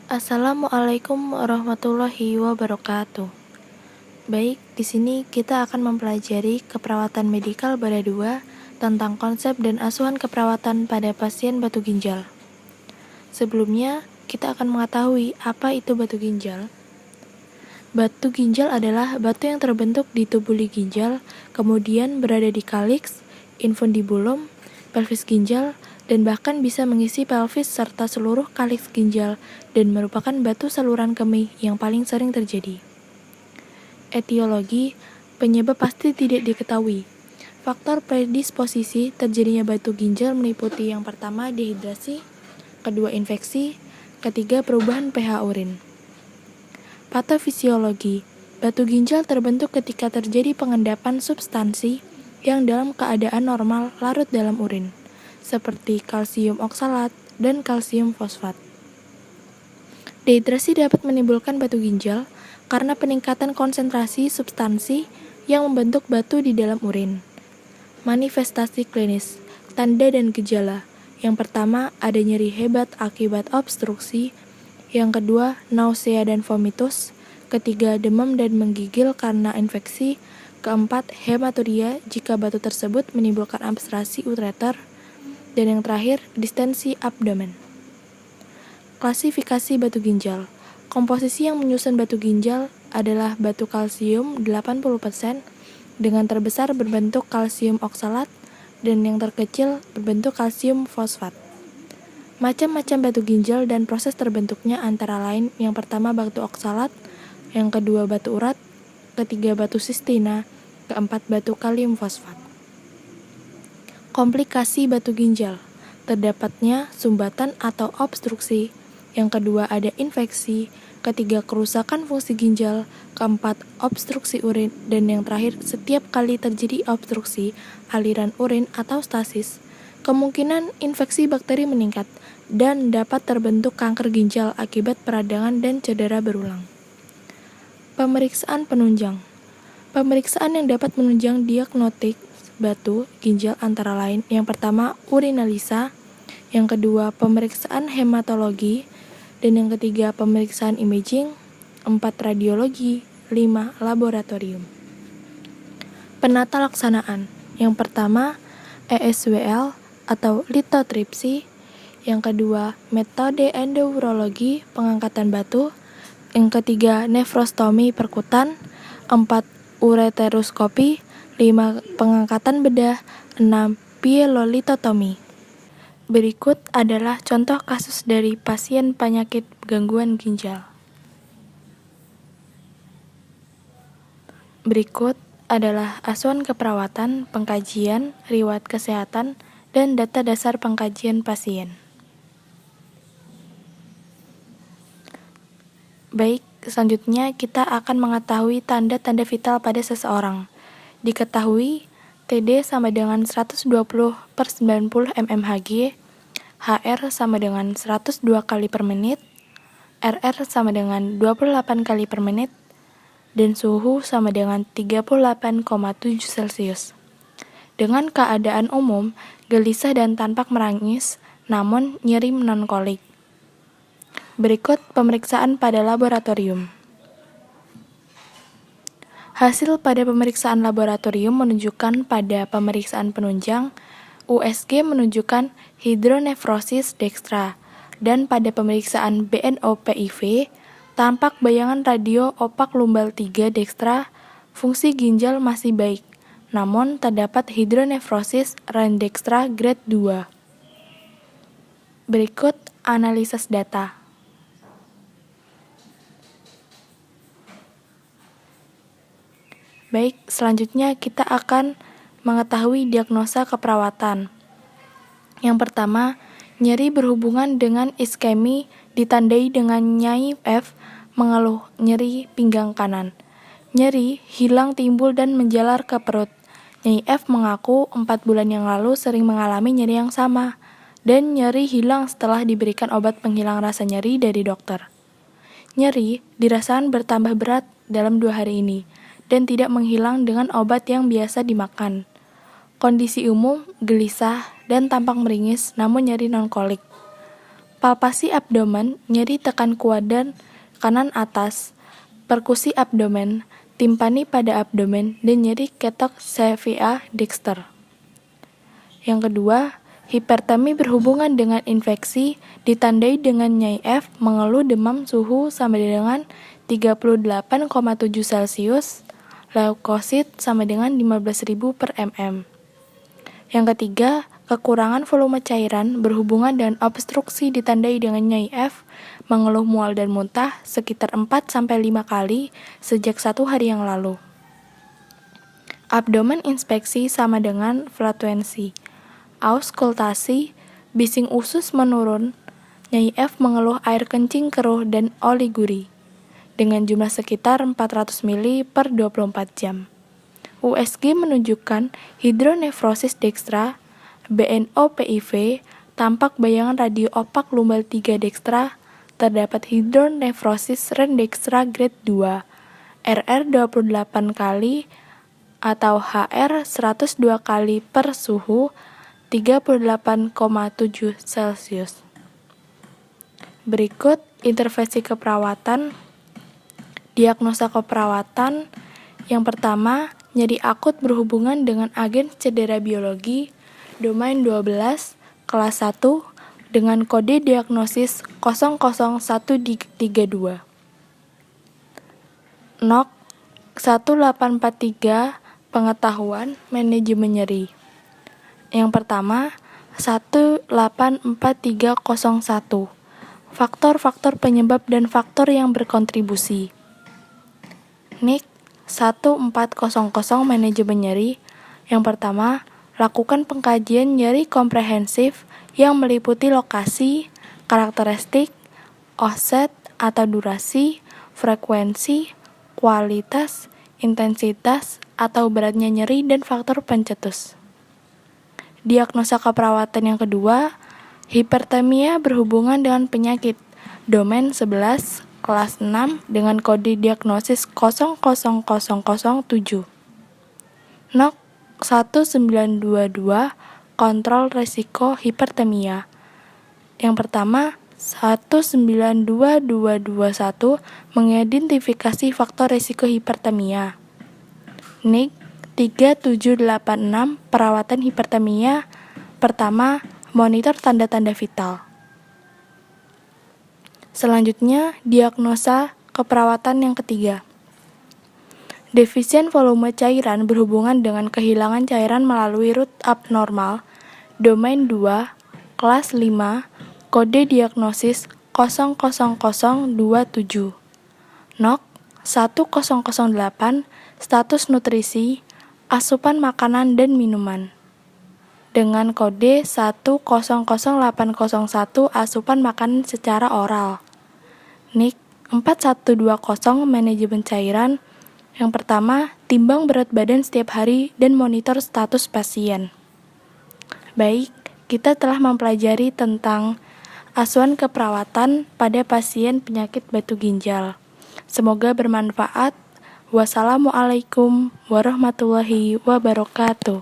Assalamualaikum warahmatullahi wabarakatuh. Baik, di sini kita akan mempelajari keperawatan medikal pada 2 tentang konsep dan asuhan keperawatan pada pasien batu ginjal. Sebelumnya, kita akan mengetahui apa itu batu ginjal. Batu ginjal adalah batu yang terbentuk di tubuli ginjal, kemudian berada di kaliks, infundibulum, pelvis ginjal, dan bahkan bisa mengisi pelvis serta seluruh kaliks ginjal dan merupakan batu saluran kemih yang paling sering terjadi. Etiologi, penyebab pasti tidak diketahui. Faktor predisposisi terjadinya batu ginjal meliputi yang pertama dehidrasi, kedua infeksi, ketiga perubahan pH urin. Patofisiologi, batu ginjal terbentuk ketika terjadi pengendapan substansi yang dalam keadaan normal larut dalam urin, seperti kalsium oksalat dan kalsium fosfat. Dehidrasi dapat menimbulkan batu ginjal karena peningkatan konsentrasi substansi yang membentuk batu di dalam urin. Manifestasi klinis, tanda dan gejala. Yang pertama, ada nyeri hebat akibat obstruksi. Yang kedua, nausea dan vomitus. Ketiga, demam dan menggigil karena infeksi. Keempat, hematuria jika batu tersebut menimbulkan obstruksi ureter. Dan yang terakhir, distensi abdomen. Klasifikasi batu ginjal. Komposisi yang menyusun batu ginjal adalah batu kalsium 80% dengan terbesar berbentuk kalsium oksalat dan yang terkecil berbentuk kalsium fosfat. Macam-macam batu ginjal dan proses terbentuknya antara lain yang pertama batu oksalat, yang kedua batu urat, ketiga batu sistina, keempat batu kalium fosfat. Komplikasi batu ginjal. Terdapatnya sumbatan atau obstruksi. Yang kedua ada infeksi, ketiga kerusakan fungsi ginjal, keempat obstruksi urin, dan yang terakhir setiap kali terjadi obstruksi aliran urin atau stasis, kemungkinan infeksi bakteri meningkat dan dapat terbentuk kanker ginjal akibat peradangan dan cedera berulang. Pemeriksaan penunjang. Pemeriksaan yang dapat menunjang diagnostik batu ginjal antara lain yang pertama urinalisa, yang kedua pemeriksaan hematologi, dan yang ketiga pemeriksaan imaging, 4 radiologi, 5 laboratorium. Penata laksanaan. Yang pertama ESWL atau lithotripsy, yang kedua metode endourologi pengangkatan batu, yang ketiga nefrostomi perkutan, 4 ureteroskopi, 5 pengangkatan bedah, 6 pielolitotomi. Berikut adalah contoh kasus dari pasien penyakit gangguan ginjal. Berikut adalah asuhan keperawatan, pengkajian, riwayat kesehatan, dan data dasar pengkajian pasien. Baik, selanjutnya kita akan mengetahui tanda-tanda vital pada seseorang. Diketahui TD sama dengan 120/90 mmHg, HR sama dengan 102 kali per menit, RR sama dengan 28 kali per menit, dan suhu sama dengan 38,7 Celcius. Dengan keadaan umum, gelisah dan tampak menangis, namun nyeri non-kolik. Berikut pemeriksaan pada laboratorium. Hasil pada pemeriksaan laboratorium menunjukkan pada pemeriksaan penunjang, USG menunjukkan hidronefrosis dekstra, dan pada pemeriksaan BNO-PIV, tampak bayangan radio opak lumbal 3 dekstra, fungsi ginjal masih baik, namun terdapat hidronefrosis rendekstra grade 2. Berikut analisis data. Baik, selanjutnya kita akan mengetahui diagnosa keperawatan. Yang pertama, nyeri berhubungan dengan iskemi ditandai dengan Nyai F mengeluh nyeri pinggang kanan. Nyeri hilang timbul dan menjalar ke perut. Nyai F mengaku 4 bulan yang lalu sering mengalami nyeri yang sama, dan nyeri hilang setelah diberikan obat penghilang rasa nyeri dari dokter. Nyeri dirasakan bertambah berat dalam 2 hari ini, dan tidak menghilang dengan obat yang biasa dimakan. Kondisi umum, gelisah, dan tampak meringis namun nyeri non-kolik. Palpasi abdomen, nyeri tekan kuadran kanan atas, perkusi abdomen, timpani pada abdomen, dan nyeri ketok CVA dexter. Yang kedua, hipertemi berhubungan dengan infeksi, ditandai dengan nyai F, mengeluh demam suhu sama dengan 38,7 Celcius, leukosit sama dengan 15.000 per mm. Yang ketiga, kekurangan volume cairan berhubungan dengan obstruksi ditandai dengan nyai F, mengeluh mual dan muntah sekitar 4-5 kali sejak 1 hari yang lalu. Abdomen inspeksi sama dengan flatulensi. Auskultasi, bising usus menurun, nyai F mengeluh air kencing keruh dan oligurie, dengan jumlah sekitar 400 ml per 24 jam. USG menunjukkan hidronefrosis dextra, BNO-PIV, tampak bayangan radio opak lumbal 3 dextra, terdapat hidronefrosis rendextra grade 2, RR 28 kali atau HR 102 kali per suhu 38,7 Celcius. Berikut intervensi keperawatan. Diagnosa keperawatan. Yang pertama, nyeri akut berhubungan dengan agen cedera biologi, domain 12, kelas 1, dengan kode diagnosis 00132. NOK 1843, pengetahuan manajemen nyeri. Yang pertama, 184301. Faktor-faktor penyebab dan faktor yang berkontribusi. NIK 1400 manajemen nyeri. Yang pertama, lakukan pengkajian nyeri komprehensif yang meliputi lokasi, karakteristik, offset atau durasi, frekuensi, kualitas, intensitas atau beratnya nyeri dan faktor pencetus. Diagnosa keperawatan yang kedua, hipertemia berhubungan dengan penyakit, domain 11, kelas 6 dengan kode diagnosis 00007. NOK 1922, kontrol risiko hipertemia. Yang pertama, 192221 mengidentifikasi faktor risiko hipertemia. NIK 3786, perawatan hipertemia. Pertama, monitor tanda-tanda vital. Selanjutnya, diagnosa keperawatan yang ketiga. Defisien volume cairan berhubungan dengan kehilangan cairan melalui root abnormal, domain 2, kelas 5, kode diagnosis 00027. NOK 1008, status nutrisi, asupan makanan dan minuman. Dengan kode 100801, asupan makanan secara oral. NIK 4120, manajemen cairan. Yang pertama, timbang berat badan setiap hari dan monitor status pasien. Baik, kita telah mempelajari tentang asuhan keperawatan pada pasien penyakit batu ginjal. Semoga bermanfaat. Wassalamualaikum warahmatullahi wabarakatuh.